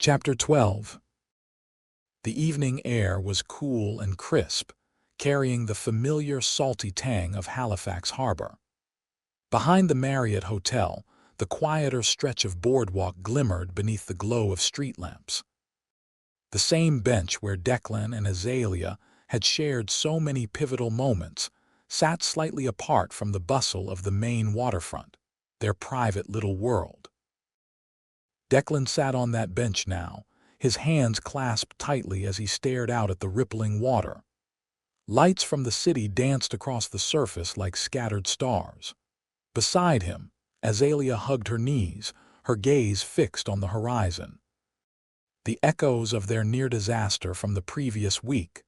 Chapter 12. The evening air was cool and crisp, carrying the familiar salty tang of Halifax Harbor. Behind the Marriott Hotel, the quieter stretch of boardwalk glimmered beneath the glow of street lamps. The same bench where Declan and Azalea had shared so many pivotal moments sat slightly apart from the bustle of the main waterfront, their private little world. Declan sat on that bench now, his hands clasped tightly as he stared out at the rippling water. Lights from the city danced across the surface like scattered stars. Beside him, Azalea hugged her knees, her gaze fixed on the horizon. The echoes of their near disaster from the previous week,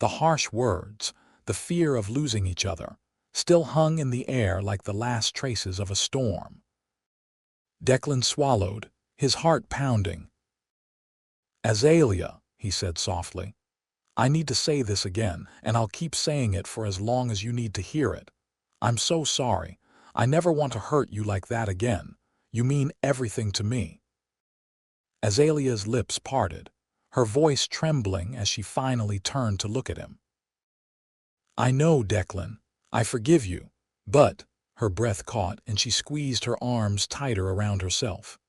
the harsh words, the fear of losing each other, still hung in the air like the last traces of a storm. Declan swallowed, his heart pounding. "Azalea," he said softly, "I need to say this again, and I'll keep saying it for as long as you need to hear it. I'm so sorry. I never want to hurt you like that again. You mean everything to me." Azalea's lips parted, her voice trembling as she finally turned to look at him. "I know, Declan. I forgive you. But," her breath caught and she squeezed her arms tighter around herself.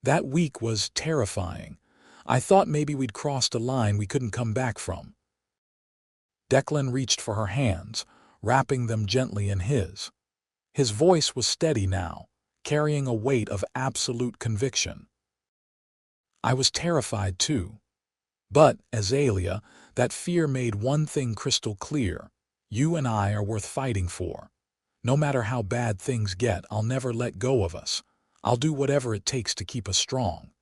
"That week was terrifying. I thought maybe we'd crossed a line we couldn't come back from." Declan reached for her hands, wrapping them gently in his. His voice was steady now, carrying a weight of absolute conviction. "I was terrified too. But, Azalea, that fear made one thing crystal clear. You and I are worth fighting for. No matter how bad things get, I'll never let go of us. I'll do whatever it takes to keep us strong."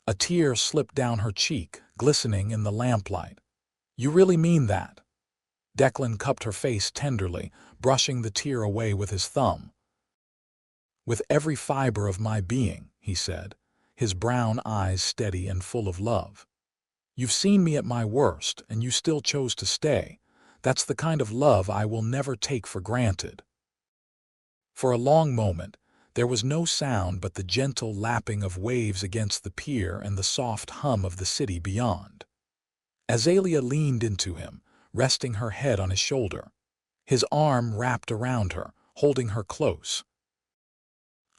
A tear slipped down her cheek, glistening in the lamplight. "You really mean that?" Declan cupped her face tenderly, brushing the tear away with his thumb. "With every fiber of my being," he said, his brown eyes steady and full of love. "You've seen me at my worst, and you still chose to stay. That's the kind of love I will never take for granted." For a long moment, there was no sound but the gentle lapping of waves against the pier and the soft hum of the city beyond. Azalea leaned into him, resting her head on his shoulder. His arm wrapped around her, holding her close.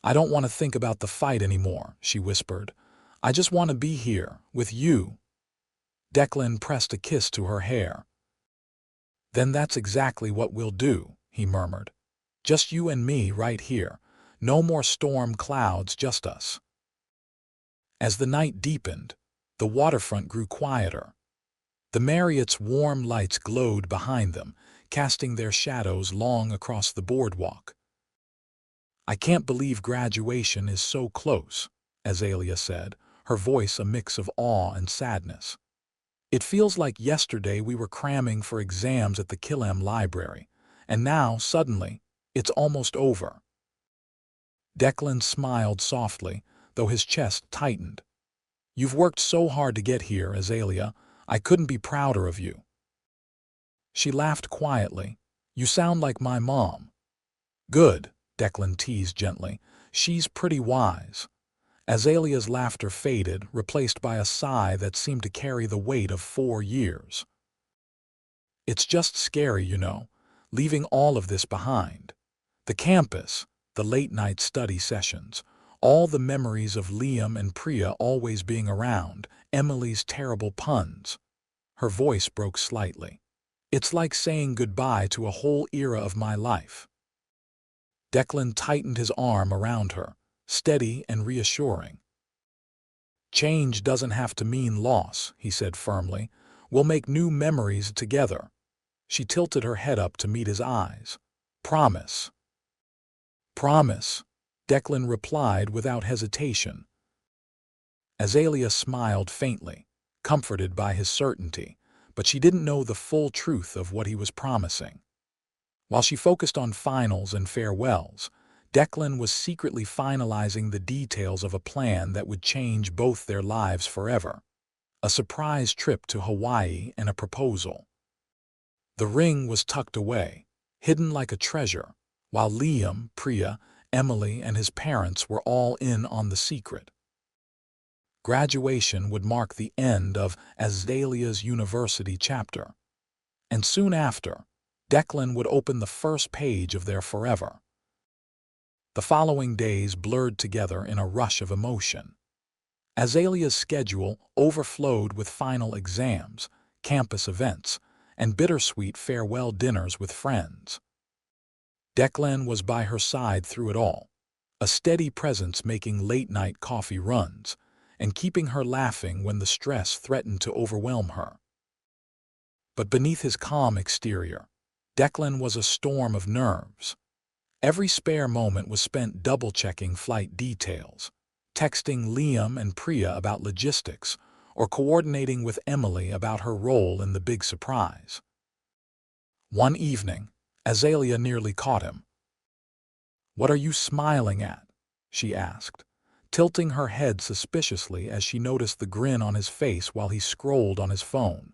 "I don't want to think about the fight anymore," she whispered. "I just want to be here, with you." Declan pressed a kiss to her hair. "Then that's exactly what we'll do," he murmured. "Just you and me right here. No more storm clouds, just us." As the night deepened, the waterfront grew quieter. The Marriott's warm lights glowed behind them, casting their shadows long across the boardwalk. "I can't believe graduation is so close," Azalea said, her voice a mix of awe and sadness. "It feels like yesterday we were cramming for exams at the Killam Library, and now, suddenly, it's almost over." Declan smiled softly, though his chest tightened. "You've worked so hard to get here, Azalea. I couldn't be prouder of you." She laughed quietly. "You sound like my mom." "Good," Declan teased gently. "She's pretty wise." Azalea's laughter faded, replaced by a sigh that seemed to carry the weight of 4 years. "It's just scary, you know, leaving all of this behind. The campus, the late-night study sessions, all the memories of Liam and Priya always being around, Emily's terrible puns." Her voice broke slightly. "It's like saying goodbye to a whole era of my life." Declan tightened his arm around her, steady and reassuring. "Change doesn't have to mean loss," he said firmly. "We'll make new memories together." She tilted her head up to meet his eyes. "Promise." "Promise," Declan replied without hesitation. Azalea smiled faintly, comforted by his certainty, but she didn't know the full truth of what he was promising. While she focused on finals and farewells, Declan was secretly finalizing the details of a plan that would change both their lives forever. A surprise trip to Hawaii and a proposal. The ring was tucked away, hidden like a treasure, while Liam, Priya, Emily, and his parents were all in on the secret. Graduation would mark the end of Azalea's university chapter. And soon after, Declan would open the first page of their forever. The following days blurred together in a rush of emotion. Azalea's schedule overflowed with final exams, campus events, and bittersweet farewell dinners with friends. Declan was by her side through it all, a steady presence making late-night coffee runs, and keeping her laughing when the stress threatened to overwhelm her. But beneath his calm exterior, Declan was a storm of nerves. Every spare moment was spent double-checking flight details, texting Liam and Priya about logistics, or coordinating with Emily about her role in the big surprise. One evening, Azalea nearly caught him. "What are you smiling at?" she asked, tilting her head suspiciously as she noticed the grin on his face while he scrolled on his phone.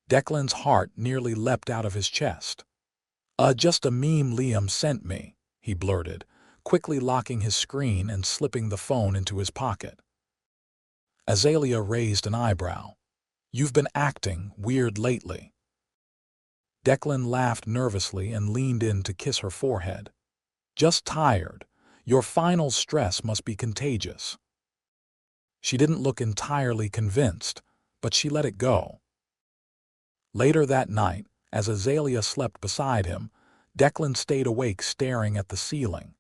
Declan's heart nearly leapt out of his chest. Just a meme Liam sent me," he blurted, quickly locking his screen and slipping the phone into his pocket. Azalea raised an eyebrow. "You've been acting weird lately." Declan laughed nervously and leaned in to kiss her forehead. "Just tired. Your final stress must be contagious." She didn't look entirely convinced, but she let it go. Later that night, as Azalea slept beside him, Declan stayed awake staring at the ceiling.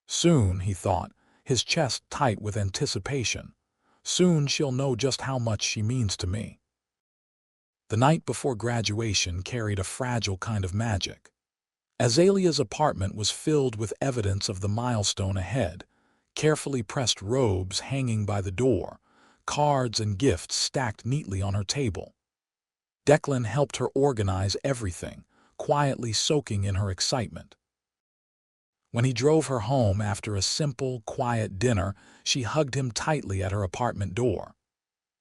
Soon, he thought, his chest tight with anticipation. Soon she'll know just how much she means to me. The night before graduation carried a fragile kind of magic. Azalea's apartment was filled with evidence of the milestone ahead, carefully pressed robes hanging by the door, cards and gifts stacked neatly on her table. Declan helped her organize everything, quietly soaking in her excitement. When he drove her home after a simple, quiet dinner, she hugged him tightly at her apartment door.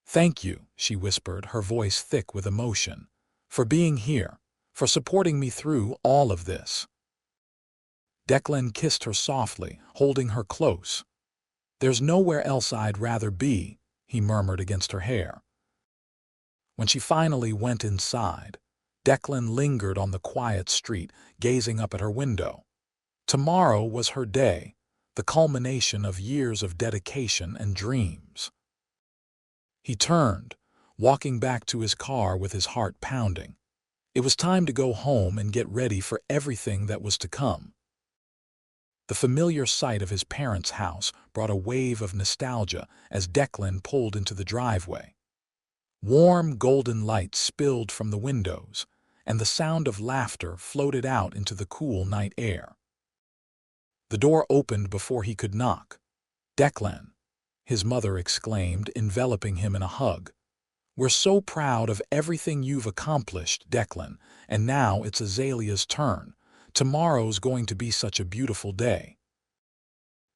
"Thank you," she whispered, her voice thick with emotion, "for being here, for supporting me through all of this." Declan kissed her softly, holding her close. "There's nowhere else I'd rather be," he murmured against her hair. When she finally went inside, Declan lingered on the quiet street, gazing up at her window. Tomorrow was her day, the culmination of years of dedication and dreams. He turned, walking back to his car with his heart pounding. It was time to go home and get ready for everything that was to come. The familiar sight of his parents' house brought a wave of nostalgia as Declan pulled into the driveway. Warm, golden light spilled from the windows, and the sound of laughter floated out into the cool night air. The door opened before he could knock. "Declan," his mother exclaimed, enveloping him in a hug. "We're so proud of everything you've accomplished, Declan, and now it's Azalea's turn. Tomorrow's going to be such a beautiful day."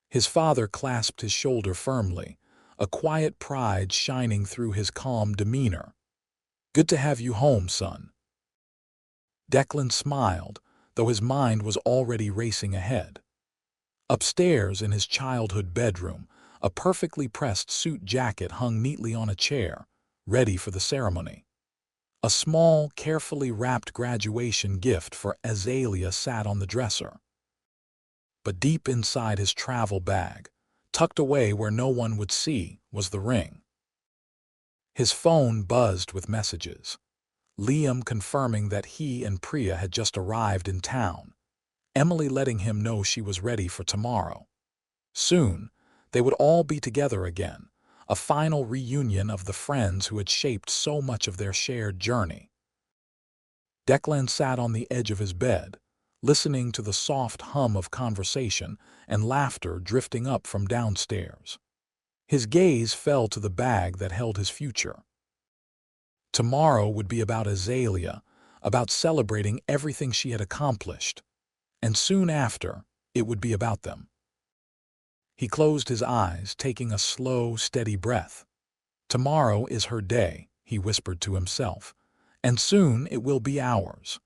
His father clasped his shoulder firmly, a quiet pride shining through his calm demeanor. "Good to have you home, son." Declan smiled, though his mind was already racing ahead. Upstairs in his childhood bedroom, a perfectly pressed suit jacket hung neatly on a chair, ready for the ceremony. A small, carefully wrapped graduation gift for Azalea sat on the dresser. But deep inside his travel bag, tucked away where no one would see, was the ring. His phone buzzed with messages. Liam confirming that he and Priya had just arrived in town. Emily letting him know she was ready for tomorrow. Soon, they would all be together again, a final reunion of the friends who had shaped so much of their shared journey. Declan sat on the edge of his bed, listening to the soft hum of conversation and laughter drifting up from downstairs. His gaze fell to the bag that held his future. Tomorrow would be about Azalea, about celebrating everything she had accomplished. And soon after, it would be about them. He closed his eyes, taking a slow, steady breath. "Tomorrow is her day," he whispered to himself, "and soon it will be ours."